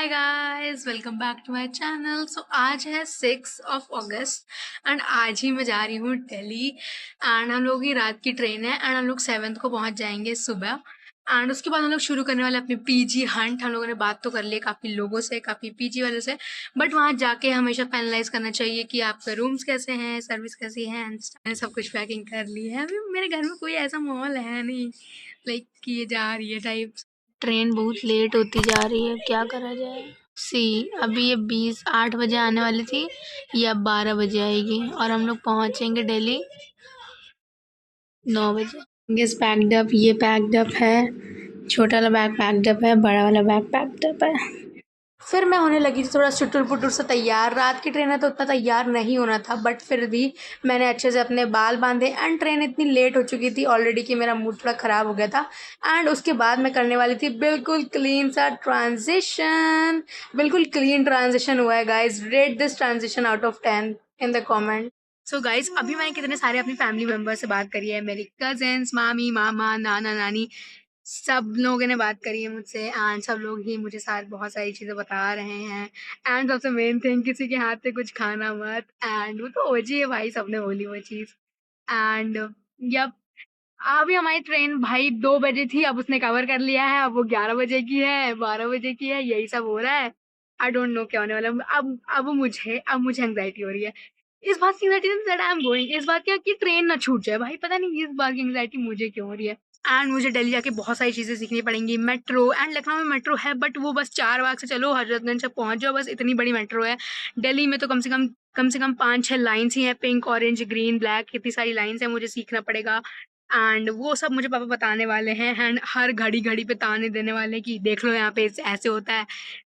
Hi guys, welcome back to my channel. So आज है 6 अगस्त and आज ही मैं जा रही हूँ दिल्ली। एंड हम लोग की रात की ट्रेन है एंड हम लोग 7 को पहुँच जाएंगे सुबह। एंड उसके बाद हम लोग शुरू करने वाले अपनी पीजी हंट। हम लोगों ने बात तो कर ली काफ़ी लोगों से, काफ़ी पीजी वालों से, बट वहाँ जाके हमेशा फाइनलाइज करना चाहिए कि आपके रूम्स कैसे हैं, सर्विस कैसी है। एंड मैंने सब कुछ पैकिंग कर ली है। अभी मेरे घर में कोई ऐसा माहौल है नहीं लाइक कि ये जा रही है टाइप। ट्रेन बहुत लेट होती जा रही है, क्या करा जाए। अभी ये 8 बजे आने वाली थी, ये अब 12 बजे आएगी और हम लोग पहुंचेंगे दिल्ली 9 बजे। गेस पैक्ड अप, ये पैक्ड अप है, छोटा वाला बैग पैक्ड अप है, बड़ा वाला बैग पैक्ड अप है। फिर मैं होने लगी थी थोड़ा चुटुर पुटुर से तैयार। रात की ट्रेन है तो उतना तैयार नहीं होना था, बट फिर भी मैंने अच्छे से अपने बाल बांधे। एंड ट्रेन इतनी लेट हो चुकी थी ऑलरेडी कि मेरा मूड थोड़ा ख़राब हो गया था। एंड उसके बाद मैं करने वाली थी बिल्कुल क्लीन सा ट्रांजिशन। बिल्कुल क्लीन ट्रांजिशन हुआ है guys. Rate this transition out of 10 in the comment. So guys, अभी मैंने कितने सारे अपनी फैमिली मेम्बर से बात करी है। मेरी कजिन्स, मामी, मामा, नाना, नानी, सब लोगों ने बात करी है मुझसे। एंड सब लोग ही मुझे साथ बहुत सारी चीज़ें बता रहे हैं। एंड सबसे मेन थिंग, किसी के हाथ से कुछ खाना मत। एंड वो तो ओजी है भाई, सबने बोली वो चीज़। एंड जब अभी हमारी ट्रेन भाई 2 बजे थी, अब उसने कवर कर लिया है। अब वो 11 बजे की है, 12 बजे की है, यही सब हो रहा है। आई डोंट नो क्या होने वाला है। अब मुझे एंग्जाइटी हो रही है। इस बात की anxiety that I am going, इस बात की ट्रेन ना छूट जाए भाई। पता नहीं इस बात की एंग्जाइटी मुझे क्यों हो रही है। एंड मुझे दिल्ली जाके बहुत सारी चीज़ें सीखनी पड़ेंगी। मेट्रो, एंड लखनऊ में मेट्रो है बट वो बस 4 बाग से चलो हजरतगंज से पहुंच जाओ, बस इतनी बड़ी मेट्रो है। दिल्ली में तो कम से कम 5-6 लाइन्स ही हैं, पिंक, ऑरेंज, ग्रीन, ब्लैक, कितनी सारी लाइन्स हैं, मुझे सीखना पड़ेगा। एंड वो सब मुझे पापा बताने वाले हैं। एंड हर घड़ी घड़ी पे ताने देने वाले हैं कि देख लो यहाँ पे ऐसे होता है,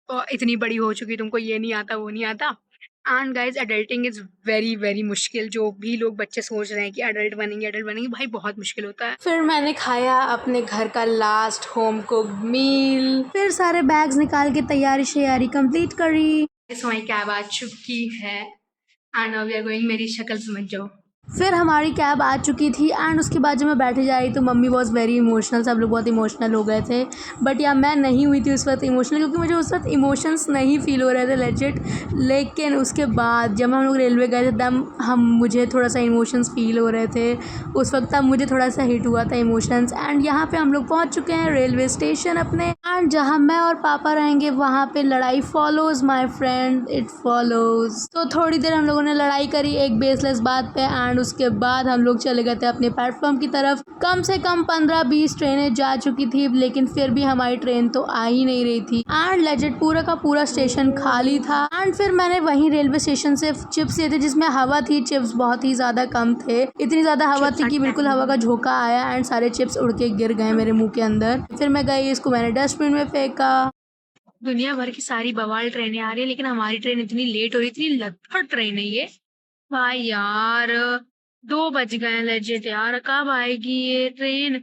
और इतनी बड़ी हो चुकी, तुमको ये नहीं आता, वो नहीं आता। And guys, adulting is very very मुश्किल। जो भी लोग बच्चे सोच रहे हैं कि अडल्ट बनेंगे, भाई बहुत मुश्किल होता है। फिर मैंने खाया अपने घर का लास्ट होम कुक मील। फिर सारे बैग्स निकाल के तैयारी शैयारी कंप्लीट करी। हमारी कैब आ चुकी है and now we are going. मेरी शक्ल समझ जाओ। फिर हमारी कैब आ चुकी थी एंड उसके बाद जब मैं बैठे जा रही तो मम्मी वॉज वेरी इमोशनल। सब लोग बहुत इमोशनल हो गए थे, बट या मैं नहीं हुई थी उस वक्त इमोशनल, क्योंकि मुझे उस वक्त इमोशंस नहीं फील हो रहे थे लेजिट। लेकिन उसके बाद जब हम लोग रेलवे गए थे तब मुझे थोड़ा सा इमोशंस फील हो रहे थे उस वक्त। तब मुझे थोड़ा सा हिट हुआ था इमोशंस। एंड यहाँ पे हम लोग पहुँच चुके हैं रेलवे स्टेशन अपने। एंड जहाँ मैं और पापा रहेंगे वहाँ पे लड़ाई follows my friend, it follows. तो थोड़ी देर हम लोगों ने लड़ाई करी एक बेसलेस बात पे। एंड उसके बाद हम लोग चले गए थे अपने प्लेटफॉर्म की तरफ। कम से कम 15-20 ट्रेनें जा चुकी थी, लेकिन फिर भी हमारी ट्रेन तो आ ही नहीं रही थी। एंड लेजिट पूरा का पूरा स्टेशन खाली था। एंड फिर मैंने वहीं रेलवे स्टेशन से चिप्स लिए थे जिसमें हवा थी। चिप्स बहुत ही ज्यादा कम थे, इतनी ज्यादा हवा थी कि बिल्कुल हवा का झोंका आया एंड सारे चिप्स उड़ के गिर गए मेरे मुंह के अंदर। फिर मैं गई, इसको मैंने डस्टबिन में फेंका। दुनिया भर की सारी बवाल ट्रेनें आ रही है, लेकिन हमारी ट्रेन इतनी लेट हो रही, इतनी लथपथ ट्रेन है ये भाई यार। 2 बज गए लेजिट यार, कब आएगी ये ट्रेन।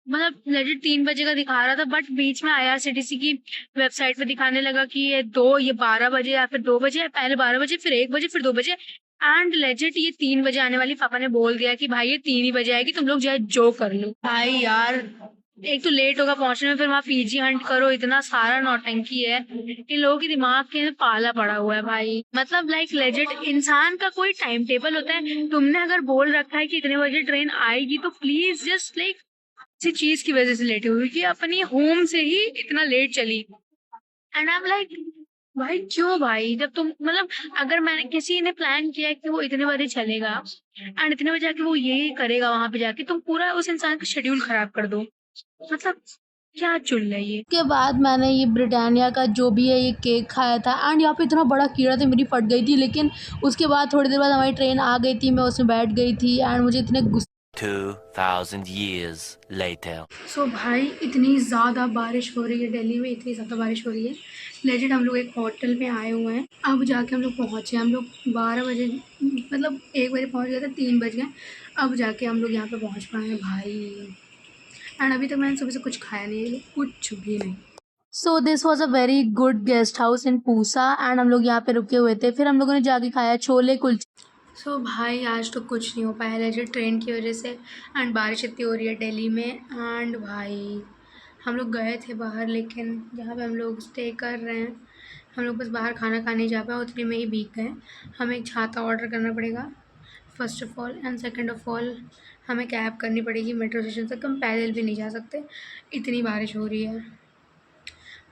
मतलब लेजिट 3 बजे का दिखा रहा था, बट बीच में IRCTC की वेबसाइट पे दिखाने लगा कि ये 12 बजे या फिर 2 बजे, पहले 12 बजे, फिर 1 बजे, फिर 2 बजे। एंड लेजिट ये 3 बजे आने वाली। पापा ने बोल दिया कि भाई ये 3 ही बजे आएगी, तुम लोग जो कर लो। भाई यार, एक तो लेट होगा पहुंचने में, फिर वहाँ पीजी हंट करो, इतना सारा नौटंकी है। इन लोगों के दिमाग के पाला पड़ा हुआ है भाई। मतलब लाइक लेजिट इंसान का कोई टाइम टेबल होता है। तुमने अगर बोल रखा है कि इतने बजे ट्रेन आएगी तो प्लीज जस्ट लाइक किसी चीज की वजह से लेट हुई कि अपनी होम से ही इतना लेट चली। एंड आई एम लाइक भाई क्यों भाई, जब तुम मतलब अगर मैंने किसी ने प्लान किया कि वो इतने बजे चलेगा एंड इतने बजे जाके वो यही करेगा, वहां पे जाके तुम पूरा उस इंसान का शेड्यूल खराब कर दो। मतलब क्या चुन रही है। उसके बाद मैंने ये ब्रिटानिया का जो भी है ये केक खाया था। एंड यहाँ पे इतना बड़ा कीड़ा था, मेरी फट गई थी। लेकिन उसके बाद थोड़ी देर बाद हमारी ट्रेन आ गई थी, मैं उसमें बैठ गई थी। एंड मुझे इतने 2000 years later. सो भाई इतनी ज़्यादा बारिश हो रही है दिल्ली में, इतनी ज़्यादा बारिश हो रही है लेजिट। हम लोग एक होटल में आए हुए हैं, अब जाके हम लोग पहुँचे। हम लोग 12 बजे, मतलब 1 बजे पहुँच गए थे, 3 बज गए, अब जाके हम लोग यहाँ पे पहुँच पाए हैं भाई। एंड अभी तक मैंने सुबह से कुछ खाया नहीं है, कुछ भी नहीं। So this was a very good guest house in Pusa. And हम लोग यहाँ पे रुके हुए थे। फिर हम लोगों ने जाके खाया छोले कुलचे। सो भाई आज तो कुछ नहीं हो पाया लेजिट ट्रेन की वजह से। एंड बारिश इतनी हो रही है दिल्ली में। एंड भाई हम लोग गए थे बाहर, लेकिन जहाँ पे हम लोग स्टे कर रहे हैं हम लोग बस बाहर खाना खाने जा पाए, उतने में ही भीग गए। हमें एक छाता ऑर्डर करना पड़ेगा first of all, and second of all हमें कैब करनी पड़ेगी मेट्रो स्टेशन तक। हम पैदल भी नहीं जा सकते, इतनी बारिश हो रही है।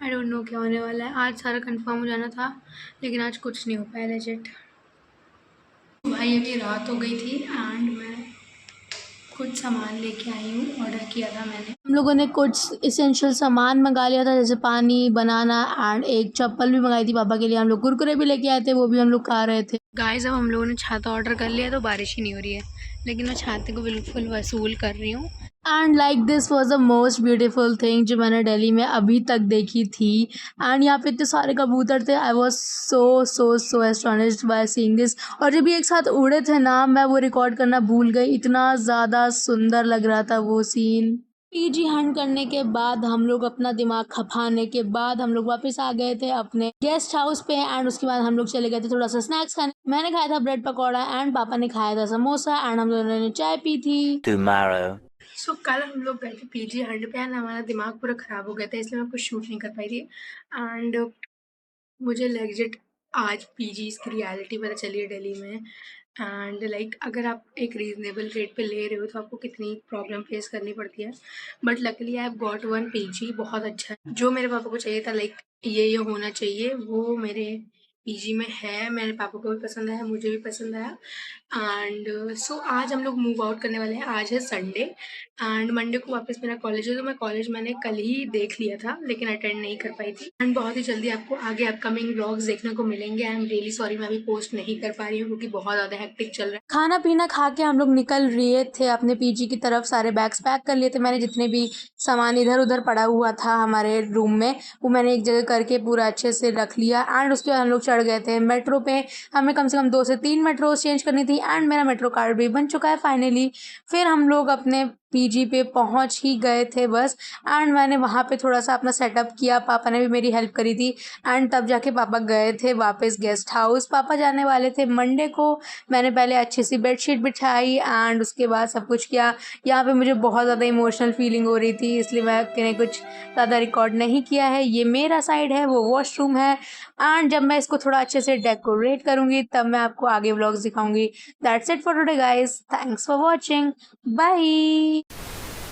आई डोंट नो क्या होने वाला है। आज सारा कंफर्म हो जाना था, लेकिन आज कुछ नहीं हो पाया लेजिट। भाई अभी रात हो गई थी एंड मैं कुछ सामान लेके आई हूँ, ऑर्डर किया था मैंने। हम लोगों ने कुछ इसेंशियल सामान मंगा लिया था, जैसे पानी, बनाना एंड एक चप्पल भी मंगाई थी पापा के लिए। हम लोग कुरकुरे भी लेके आए थे, वो भी हम लोग खा रहे थे। गाइस अब हम लोगों ने छाता ऑर्डर कर लिया तो बारिश ही नहीं हो रही है, लेकिन मैं छाते को बिल्कुल वसूल कर रही हूँ। And like this was the most beautiful thing जो मैंने दिल्ली में अभी तक देखी थी। एंड यहाँ पे इतने सारे कबूतर थे, I was so astonished by seeing this. और जब ये एक साथ उड़े थे ना, मैं वो रिकॉर्ड करना भूल गई, इतना ज़्यादा सुंदर लग रहा था वो सीन। पीजी हंट करने के बाद हम लोग अपना दिमाग खपाने के बाद हम लोग वापस आ गए थे अपने गेस्ट हाउस पे। एंड उसके बाद हम लोग चले गए थे थोड़ा सा स्नैक्स खाने। मैंने खाया था ब्रेड पकौड़ा एंड पापा ने खाया था समोसा एंड हम दोनों ने चाय पी थी। Tomorrow. सो कल हम लोग गए थे पीजी हंट पे एंड हमारा दिमाग पूरा ख़राब हो गया था, इसलिए मैं कुछ शूट नहीं कर पाई थी। एंड मुझे लेजिट आज पीजीज़ की रियलिटी पता चली है दिल्ली में। एंड लाइक अगर आप एक रीज़नेबल रेट पे ले रहे हो तो आपको कितनी प्रॉब्लम फेस करनी पड़ती है। But luckily I have got one PG, बहुत अच्छा है। जो मेरे पापा को चाहिए था, लाइक ये होना चाहिए, वो मेरे पीजी में है। मेरे पापा को भी पसंद आया, मुझे भी पसंद आया। एंड सो आज हम लोग मूव आउट करने वाले हैं। आज है संडे एंड मंडे को वापस मेरा कॉलेज है, तो मैं कॉलेज मैंने कल ही देख लिया था लेकिन अटेंड नहीं कर पाई थी। एंड बहुत ही जल्दी आपको आगे अपकमिंग व्लॉग्स देखने को मिलेंगे। आई एम रियली सॉरी मैं अभी पोस्ट नहीं कर पा रही हूँ क्योंकि बहुत ज़्यादा हेक्टिक चल रहा है। खाना पीना खा के हम लोग निकल रहे थे अपने पीजी की तरफ। सारे बैग्स पैक कर लिए थे मैंने, जितने भी सामान इधर उधर पड़ा हुआ था हमारे रूम में वो मैंने एक जगह करके पूरा अच्छे से रख लिया। एंड उसके बाद हम लोग चढ़ गए थे मेट्रो पे। हमें कम से कम 2 से 3 मेट्रोज चेंज करनी थी एंड मेरा मेट्रो कार्ड भी बन चुका है फाइनली। फिर हम लोग अपने पीजी पे पहुंच ही गए थे बस। एंड मैंने वहाँ पे थोड़ा सा अपना सेटअप किया, पापा ने भी मेरी हेल्प करी थी। एंड तब जाके पापा गए थे वापस गेस्ट हाउस। पापा जाने वाले थे मंडे को। मैंने पहले अच्छी सी बेडशीट बिछाई एंड उसके बाद सब कुछ किया। यहाँ पे मुझे बहुत ज़्यादा इमोशनल फीलिंग हो रही थी, इसलिए मैंने कुछ ज़्यादा रिकॉर्ड नहीं किया है। ये मेरा साइड है, वो वॉशरूम है। एंड जब मैं इसको थोड़ा अच्छे से डेकोरेट करूँगी तब मैं आपको आगे व्लॉग्स दिखाऊंगी। That's it for today guys, thanks for watching, bye.